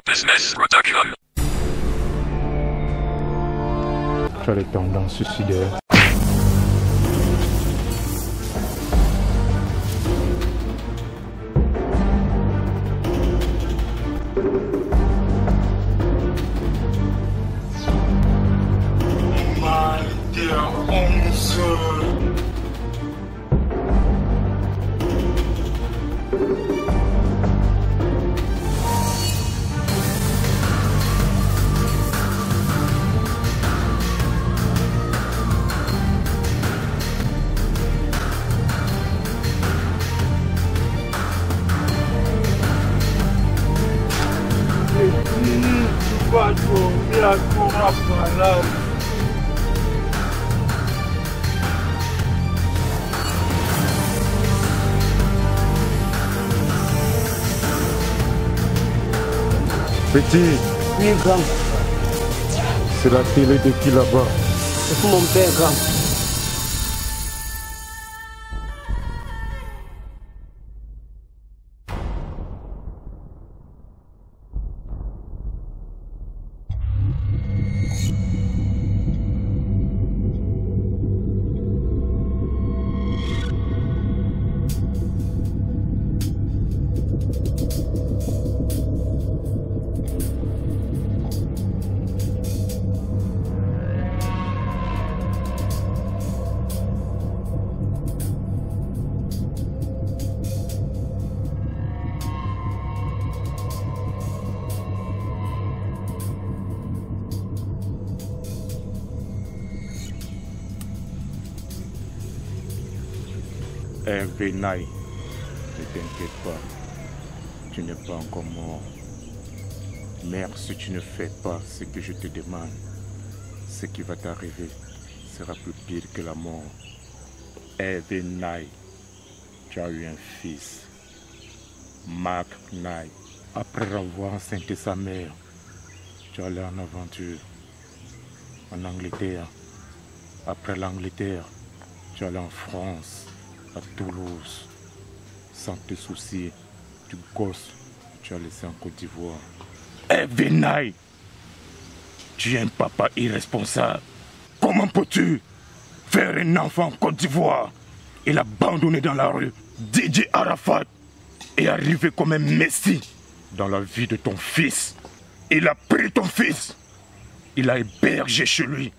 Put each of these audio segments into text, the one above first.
Business Production. Tu as les tendances suicidaires. Petit, Oui, grand. c'est la télé de qui là-bas? C'est pour mon père, grand. Hervé Naï, ne t'inquiète pas, tu n'es pas encore mort. Merde, si tu ne fais pas ce que je te demande, ce qui va t'arriver sera plus pire que la mort. Hervé Naï, tu as eu un fils, Marc Naï. Après avoir enceinté sa mère, tu es allé en aventure en Angleterre. Après l'Angleterre, tu es allé en France, à Toulouse, sans te soucier du gosse que tu as laissé en Côte d'Ivoire. Hervé Naï, tu es un papa irresponsable. Comment peux-tu faire un enfant en Côte d'Ivoire et l'abandonner dans la rue, Didier Arafat, et arriver comme un messie dans la vie de ton fils? Il a pris ton fils, il a hébergé chez lui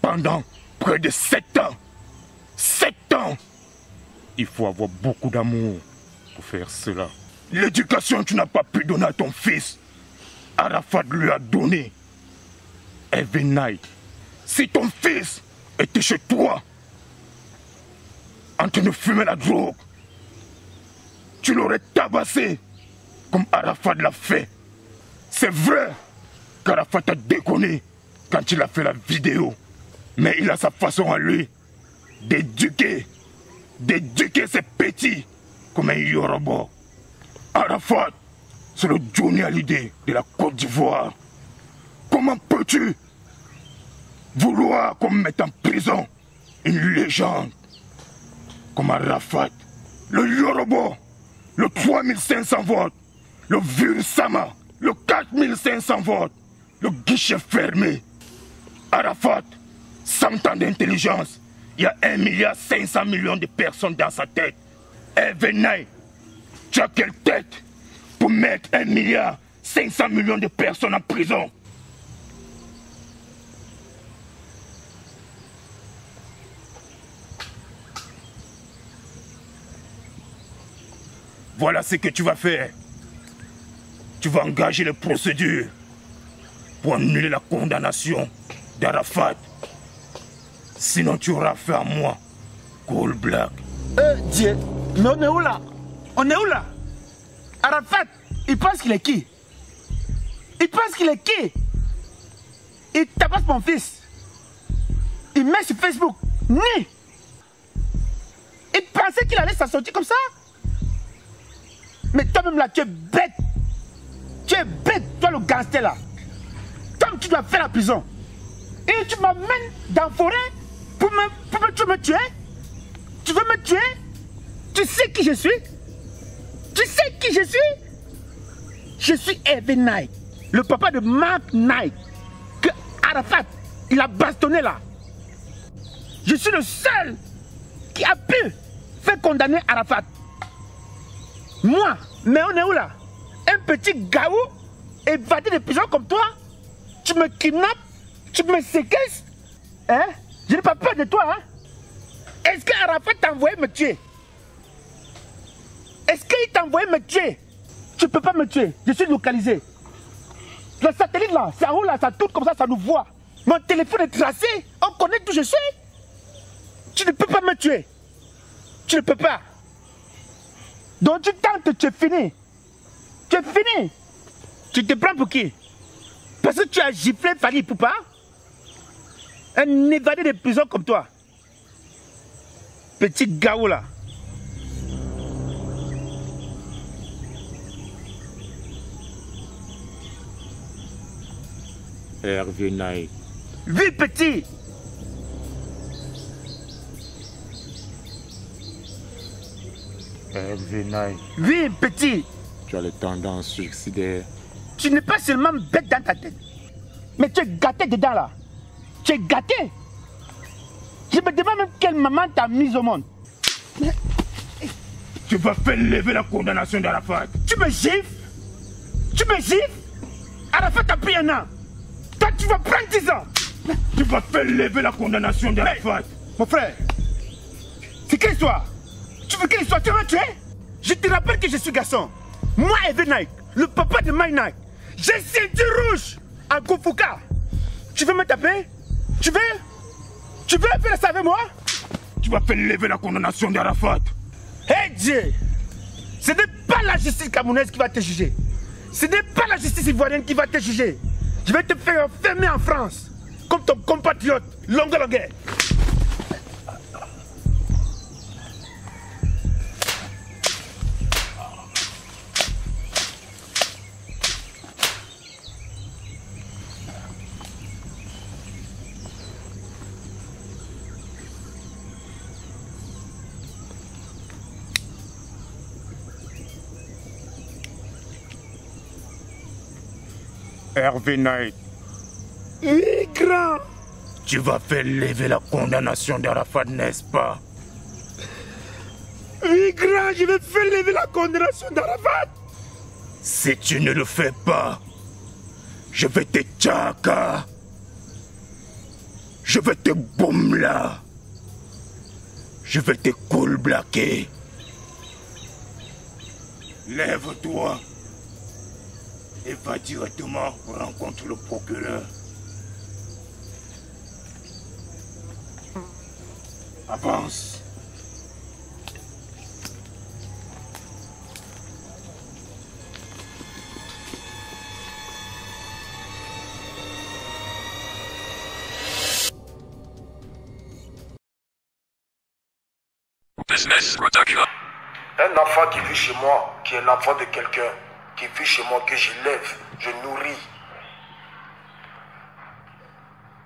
pendant près de 7 ans. 7 ans! Il faut avoir beaucoup d'amour pour faire cela. L'éducation que tu n'as pas pu donner à ton fils, Arafat lui a donné. Hervé Naï, si ton fils était chez toi, en train de fumer la drogue, tu l'aurais tabassé comme Arafat l'a fait. C'est vrai qu'Arafat a déconné quand il a fait la vidéo, mais il a sa façon à lui d'éduquer ces petits comme un Yoruba. Arafat, c'est le Johnny Hallyday de la Côte d'Ivoire. Comment peux-tu vouloir qu'on mette en prison une légende comme Arafat? Le Yoruba, le 3500 votes, le Vieux Sama, le 4500 votes, le guichet fermé. Arafat, 100 ans d'intelligence. Il y a 1,5 milliard de personnes dans sa tête. Hervé Naï, tu as quelle tête pour mettre 1,5 milliard de personnes en prison? Voilà ce que tu vas faire. Tu vas engager les procédures pour annuler la condamnation d'Arafat. Sinon tu auras fait à moi, Cool Black. Dieu, mais on est où là? On est où là? Arafat, il pense qu'il est qui? Il pense qu'il est qui? Il tabasse mon fils. Il met sur Facebook, ni. Il pensait qu'il allait s'en sortir comme ça? Mais toi-même là, tu es bête. Tu es bête, toi le gangster là. Toi, tu dois faire la prison. Et tu m'amènes dans la forêt pour me tuer? Tu veux me tuer? Tu sais qui je suis? Tu sais qui je suis? Je suis Hervé Nike, le papa de Mark Nike, que Arafat, il a bastonné là. Je suis le seul qui a pu faire condamner Arafat. Moi, mais on est où là? Un petit gaou évadé de prison comme toi? Tu me kidnappes? Tu me séquestres? Hein? Je n'ai pas peur de toi, hein? Est-ce qu'Arafat t'a envoyé me tuer? Est-ce qu'il t'a envoyé me tuer? Tu ne peux pas me tuer, je suis localisé. Le satellite là, ça roule là, ça tourne comme ça nous voit. Mon téléphone est tracé, on connaît d'où je suis. Tu ne peux pas me tuer. Tu ne peux pas. Donc tu tentes, tu es fini. Tu es fini. Tu te prends pour qui? Parce que tu as giflé Fally Ipupa? Un évadé de prison comme toi. Petit gaou là. Hervé Nike. Oui, petit. Hervé Nike. Oui, petit. Tu as les tendances suicidaires. Tu n'es pas seulement bête dans ta tête, mais tu es gâté dedans là. Tu es gâté. Je me demande même quelle maman t'a mise au monde. Tu vas faire lever la condamnation d'Arafat. Tu me gifles? Tu me gifles? Arafat a pris un an. Toi, tu vas prendre 10 ans. Tu vas faire lever la condamnation d'Arafat. Mon frère, c'est quelle histoire? Tu veux quelle histoire? Tu vas me tuer? Je te rappelle que je suis garçon. Moi, Hervé Nike, le papa de Mike Nike. J'ai ceinture rouge à Koufuka. Tu veux me taper? Tu veux faire ça avec moi? Tu vas faire lever la condamnation d'Arafat. Hey Dieu, ce n'est pas la justice camerounaise qui va te juger. Ce n'est pas la justice ivoirienne qui va te juger. Je vais te faire enfermer en France, comme ton compatriote, Longue Longue. Hervé Nike. Oui, grand. Tu vas faire lever la condamnation d'Arafat, n'est-ce pas? Oui, grand, je vais faire lever la condamnation d'Arafat. Si tu ne le fais pas, je vais te tchaka. Je vais te boumla. Je vais te cool-blaquer. Lève-toi et va directement rencontrer le procureur. Avance. Business Production. Un enfant qui vit chez moi, qui est l'enfant de quelqu'un, qui vit chez moi, que j'élève, je nourris,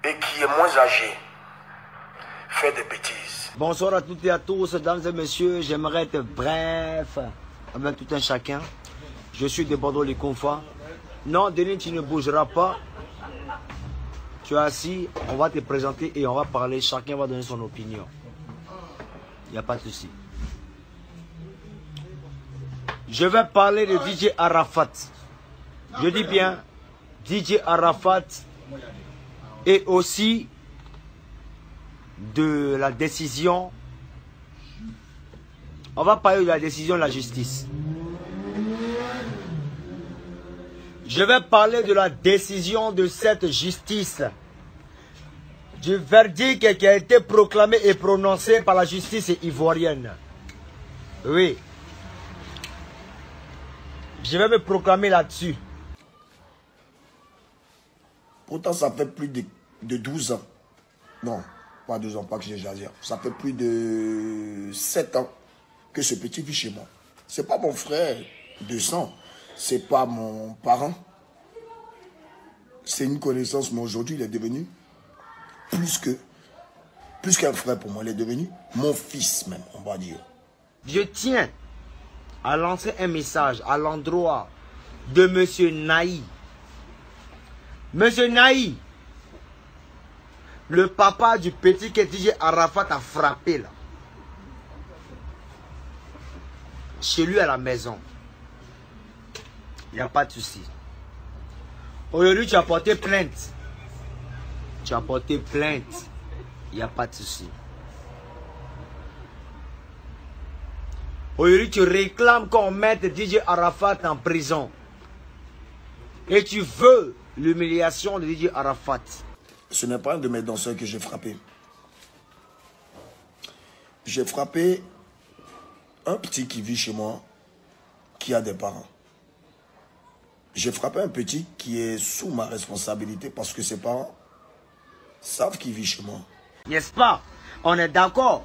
et qui est moins âgé, fait des bêtises. Bonsoir à toutes et à tous, dames et messieurs, j'aimerais être bref avec tout un chacun. Je suis de Bordeaux-les Confins. Non, Denis, tu ne bougeras pas. Tu es assis, on va te présenter et on va parler, chacun va donner son opinion. Il n'y a pas de souci. Je vais parler de DJ Arafat. Je dis bien DJ Arafat et aussi de la décision. On va parler de la décision de la justice. Je vais parler de la décision de cette justice. Du verdict qui a été proclamé et prononcé par la justice ivoirienne. Oui. Je vais me proclamer là-dessus. Pourtant, ça fait plus de 12 ans. Non, pas 12 ans, pas que j'exagère. Ça fait plus de 7 ans que ce petit vit chez moi. C'est pas mon frère de sang. C'est pas mon parent. C'est une connaissance, mais aujourd'hui, il est devenu plus qu'un frère pour moi. Il est devenu mon fils même, on va dire. Je tiens à lancer un message à l'endroit de Monsieur Naï. Monsieur Naï, le papa du petit que DJ Arafat a frappé là. Chez lui à la maison. Il n'y a pas de souci. Aujourd'hui, tu as porté plainte. Tu as porté plainte. Il n'y a pas de souci. Aujourd'hui, tu réclames qu'on mette DJ Arafat en prison. Et tu veux l'humiliation de DJ Arafat. Ce n'est pas un de mes danseurs que j'ai frappé. J'ai frappé un petit qui vit chez moi, qui a des parents. J'ai frappé un petit qui est sous ma responsabilité parce que ses parents savent qu'il vit chez moi. N'est-ce pas? On est d'accord.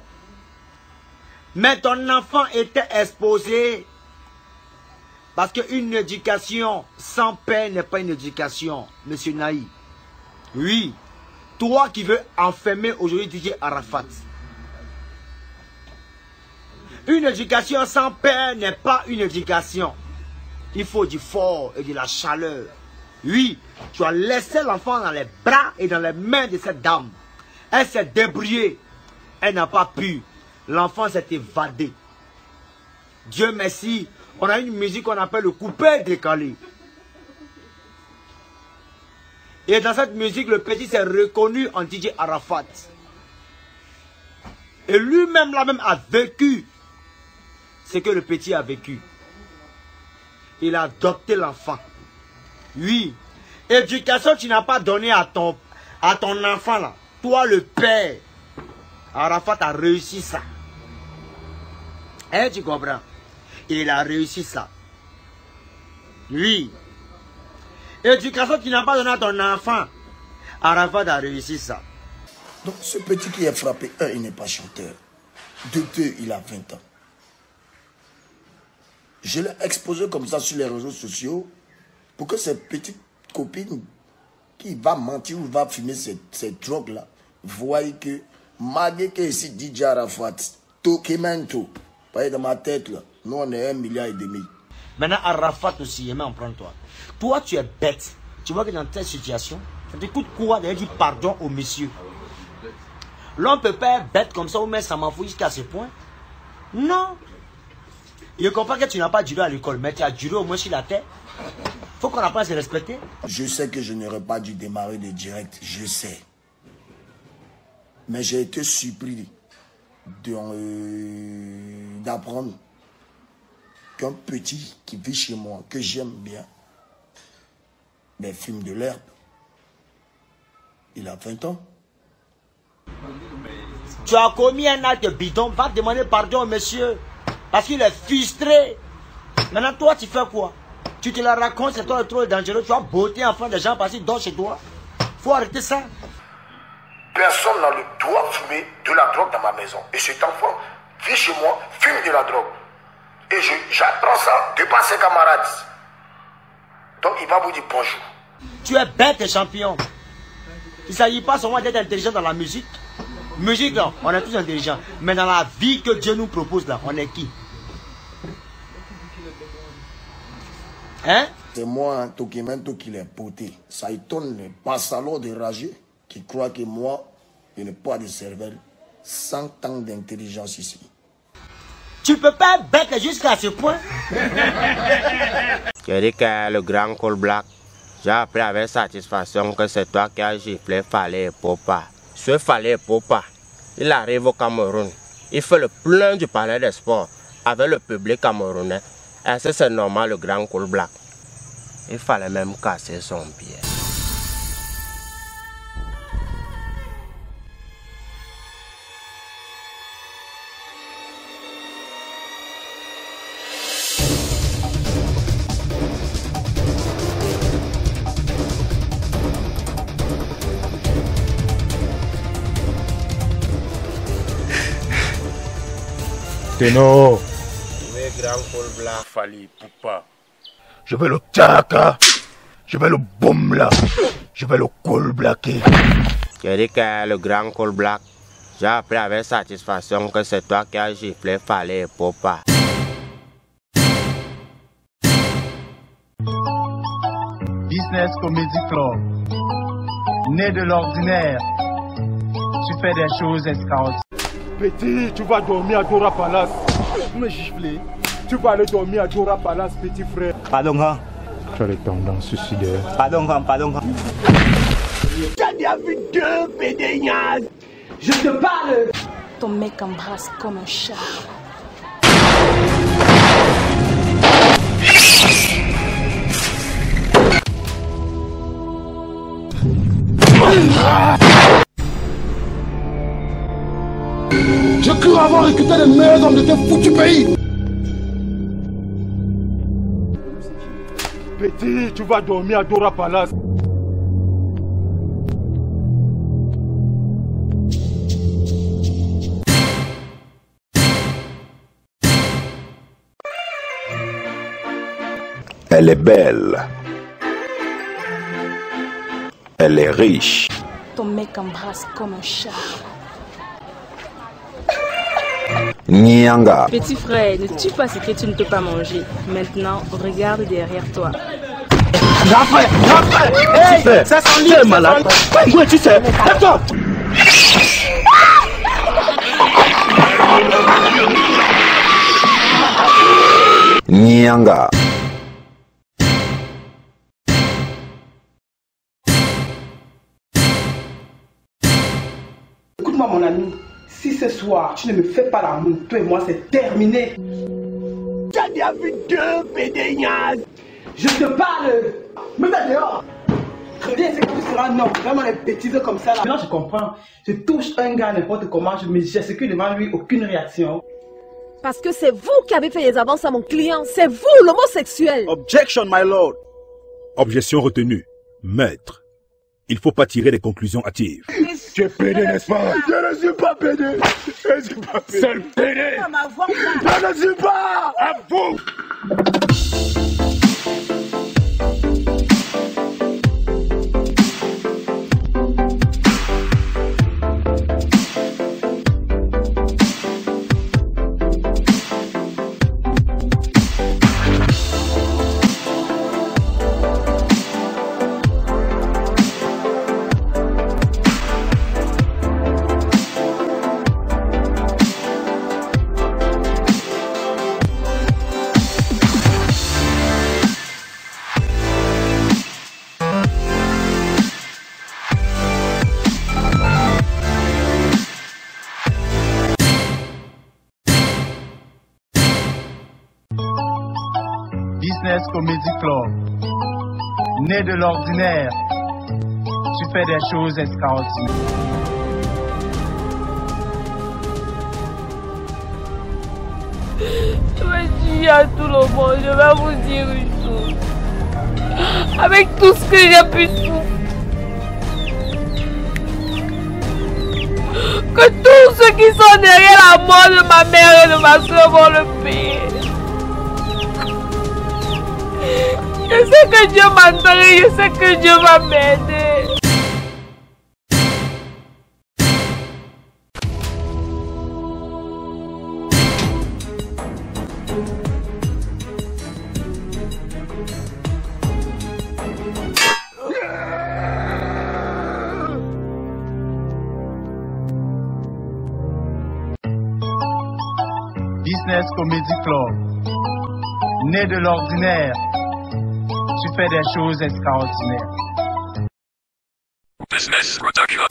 Mais ton enfant était exposé parce qu'une éducation sans paix n'est pas une éducation, Monsieur Naï. Oui, toi qui veux enfermer aujourd'hui DJ Arafat. Une éducation sans paix n'est pas une éducation. Il faut du fort et de la chaleur. Oui, tu as laissé l'enfant dans les bras et dans les mains de cette dame. Elle s'est débrouillée. Elle n'a pas pu. L'enfant s'est évadé. Dieu merci, on a une musique qu'on appelle le coupé décalé. Et dans cette musique, le petit s'est reconnu en DJ Arafat. Et lui-même là-même a vécu ce que le petit a vécu. Il a adopté l'enfant. Oui. Éducation, tu n'as pas donné à ton enfant là. Toi le père. Arafat a réussi ça. Hein, tu comprends? Il a réussi ça. Oui. Éducation, tu n'as pas donné à ton enfant. Arafat a réussi ça. Donc ce petit qui est frappé, un, il n'est pas chanteur. De deux, il a 20 ans. Je l'ai exposé comme ça sur les réseaux sociaux pour que ces petites copines qui va mentir ou va fumer ces drogues-là voient que malgré que ici DJ Arafat, Tokemento, dans ma tête là, nous on est 1,5 milliard. Maintenant Arafat aussi, il m'en prend toi. Toi tu es bête. Tu vois que dans cette situation, ça te coûte quoi d'aller dire pardon au monsieur? L'on ne peut pas être bête comme ça ou mettre ça m'en fout jusqu'à ce point. Non. Je comprends que tu n'as pas duré à l'école, mais tu as duré au moins sur la terre. Faut qu'on apprenne à se respecter. Je sais que je n'aurais pas dû démarrer de direct, je sais. Mais j'ai été surpris d'apprendre qu'un petit qui vit chez moi, que j'aime bien, mais fume de l'herbe. Il a 20 ans. Tu as commis un acte bidon, va demander pardon au monsieur. Parce qu'il est frustré. Maintenant, toi, tu fais quoi? Tu te la racontes, c'est toi trop dangereux. Tu vas botter en front des gens parce qu'ils dorment chez toi. Faut arrêter ça. Personne n'a le droit de fumer de la drogue dans ma maison. Et cet enfant vit chez moi, fume de la drogue. Et j'apprends ça de par ses camarades. Donc il va vous dire bonjour. Tu es bête et champion. Il ne s'agit pas seulement d'être intelligent dans la musique. Musique, là, on est tous intelligents. Mais dans la vie que Dieu nous propose, là, on est qui? Hein? C'est moi, Tokemento, qui l'ai porté. Ça étonne les basalots de rageux qui croient que moi, je n'ai pas de cervelle. 100 ans d'intelligence ici. Tu peux pas être bête jusqu'à ce point. Je dis que le grand Col Black, j'ai appris avec satisfaction que c'est toi qui as giflé Fallait Ipupa. Ce Fallait Ipupa, il arrive au Cameroun. Il fait le plein du palais des sports avec le public camerounais. Est-ce que c'est normal le grand Col Black? Il fallait même casser son pied. Teno, Oui, grand Col Black. Fallait Ipupa. Je vais le tchaka. Je vais le boum là. Je vais le col blaquer. Je dis que le grand Col Black, j'ai appris avec satisfaction que c'est toi qui as giflé Fallait Ipupa. Business Comedy Club. Né de l'ordinaire, tu fais des choses extraordinaires. Petit, tu vas dormir à Dora Palace. Vous me giflez. Tu vas aller dormir à Dora Palace, petit frère. Pardon, grand. Tu as les tendances suicidaires. Pardon, grand, pardon, grand. J'ai vu deux pédéignades. Je te parle. Ton mec embrasse comme un chat. Je cru avoir recruté les meilleurs hommes de tes foutus pays. Petit, tu vas dormir à Dora Palace. Elle est belle. Elle est riche. Ton mec embrasse comme un chat. Nyanga. Petit frère, ne tue pas ce que tu ne peux pas manger. Maintenant, regarde derrière toi. Grand frère, hey, ça sent lié, malade. Ouais, tu sais, attends. Nyanga. Écoute-moi, mon ami. Si ce soir, tu ne me fais pas l'amour, toi et moi, c'est terminé. Tu as déjà vu deux pédéignades. Je te parle. Mets-toi dehors. Reviens, c'est que tu seras non. Vraiment, les bêtises comme ça, là. Maintenant, je comprends. Je touche un gars n'importe comment, je me j'exécute devant lui, aucune réaction. Parce que c'est vous qui avez fait les avances à mon client. C'est vous, l'homosexuel. Objection, my lord. Objection retenue. Maître, il faut pas tirer des conclusions hâtives. Tu es pédé, n'est-ce pas? Je ne suis pas pédé. Je ne suis pas pédé. Seul pédé. Je ne suis pas. À vous. Business Comedy Club. Né de l'ordinaire, tu fais des choses extraordinaires. Je vais dire à tout le monde, je vais vous dire une chose. Avec tout ce que j'ai pu souffrir, que tous ceux qui sont derrière la mort de ma mère et de ma soeur vont le payer. Je sais que Dieu m'entendra, je sais que Dieu va m'aider. Business Comedy Club. Né de l'ordinaire, tu fais des choses extraordinaires. Business Production.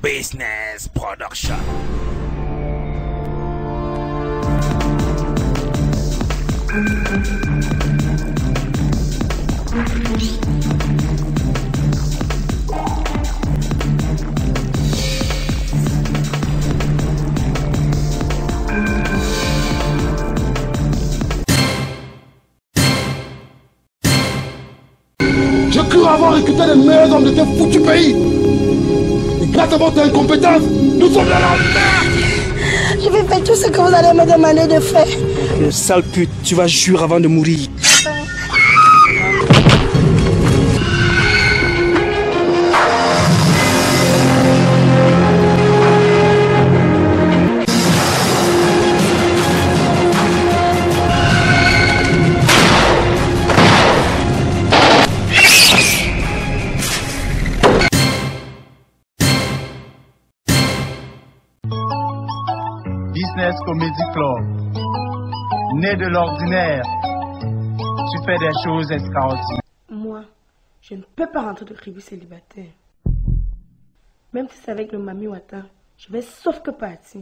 Business Production. Je cru avoir recruté les meilleurs hommes de tes foutus pays. Et grâce à votre incompétence, nous sommes dans la merde. Je vais faire tout ce que vous allez me demander de faire. Sale pute, tu vas jurer avant de mourir. Comedy Club. Né de l'ordinaire, tu fais des choses extraordinaires. Moi, je ne peux pas rentrer de tribu célibataire. Même si c'est avec le Mami Wata, je vais sauf que partir.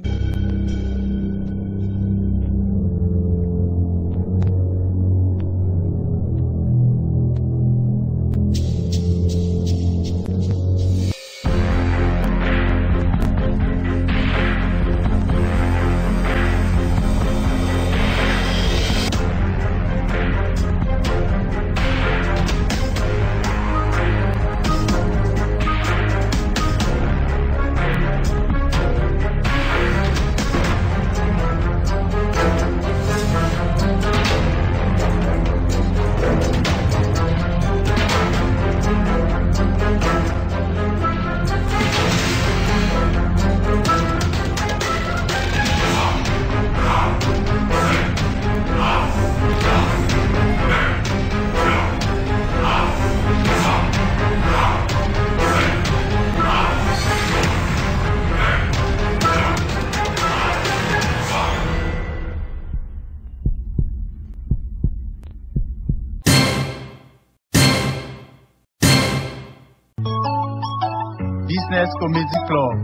Business Comedy Club.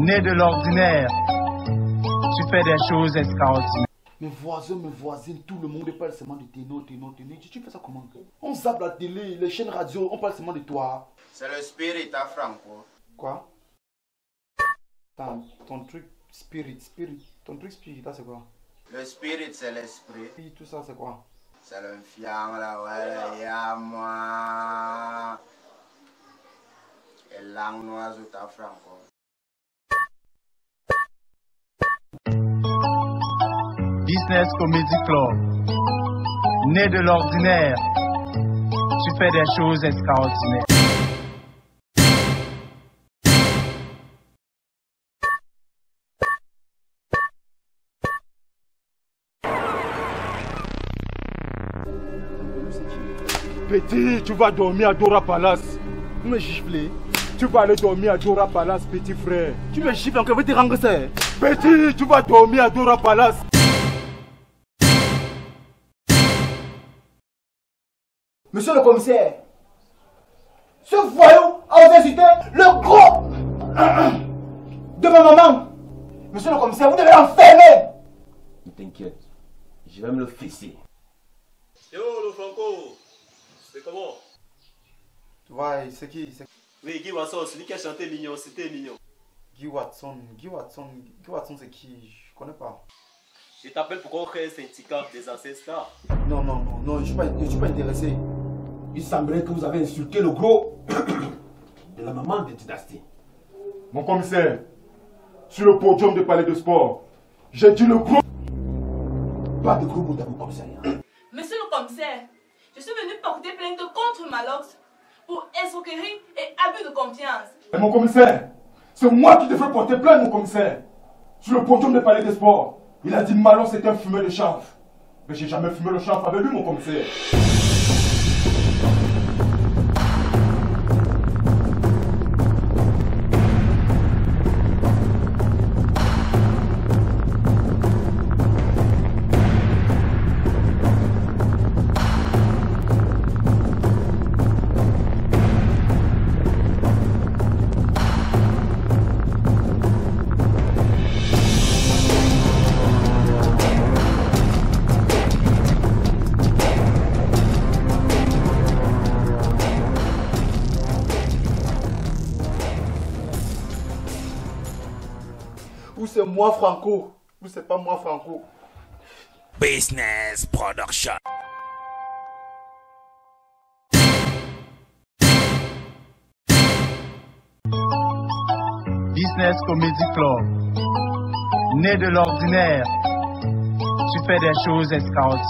Né de l'ordinaire, tu fais des choses extraordinaires. Mes voisins, mes voisines, tout le monde parle seulement de Téno. Tu fais ça comment? On zappe la télé, les chaînes radio, on parle seulement de toi. C'est le spirit à Franco. Quoi? Ton truc spirit. Ton truc spirit, c'est quoi? Le spirit, c'est l'esprit. Et tout ça, c'est quoi? C'est le fiang, là, ouais, y'a moi. Et langue noise à Franco. Business Comedy Club. Né de l'ordinaire, tu fais des choses extraordinaires. Petit, tu vas dormir à Dora Palace. Vous me giflez. Tu vas aller dormir à Dora Palace, petit frère. Tu me gifles encore, je vais te rembourser. Petit, tu vas dormir à Dora Palace. Monsieur le commissaire, ce voyou a osé insulter le gros de ma maman. Monsieur le commissaire, vous devez l'enfermer. Ne t'inquiète, je vais me le fesser. Yo, le Franco, c'est comment? Ouais, c'est qui? Oui, Guy Watson, celui qui a chanté Mignon, c'était Mignon. Guy Watson, c'est qui? Je connais pas. Je t'appelle pour qu'on crée un syndicat des anciens stars. Non, je suis pas intéressé. Il semblerait que vous avez insulté le gros de la maman de Dynastie. Mon commissaire, sur le podium du palais de sport, j'ai dit le gros. Pas de gros mots dans mon commissariat. Monsieur le commissaire, je suis venu porter plainte contre Malox pour escroquerie et abus de confiance. Et mon commissaire, c'est moi qui devrais porter plainte, mon commissaire. Sur le podium du palais de sport, il a dit Malox était un fumeur de chanvre. Mais j'ai jamais fumé le chanvre avec lui, mon commissaire. Ou c'est moi Franco, ou c'est pas moi Franco. Business Production. Business Comedy Club. Né de l'ordinaire, tu fais des choses extraordinaires.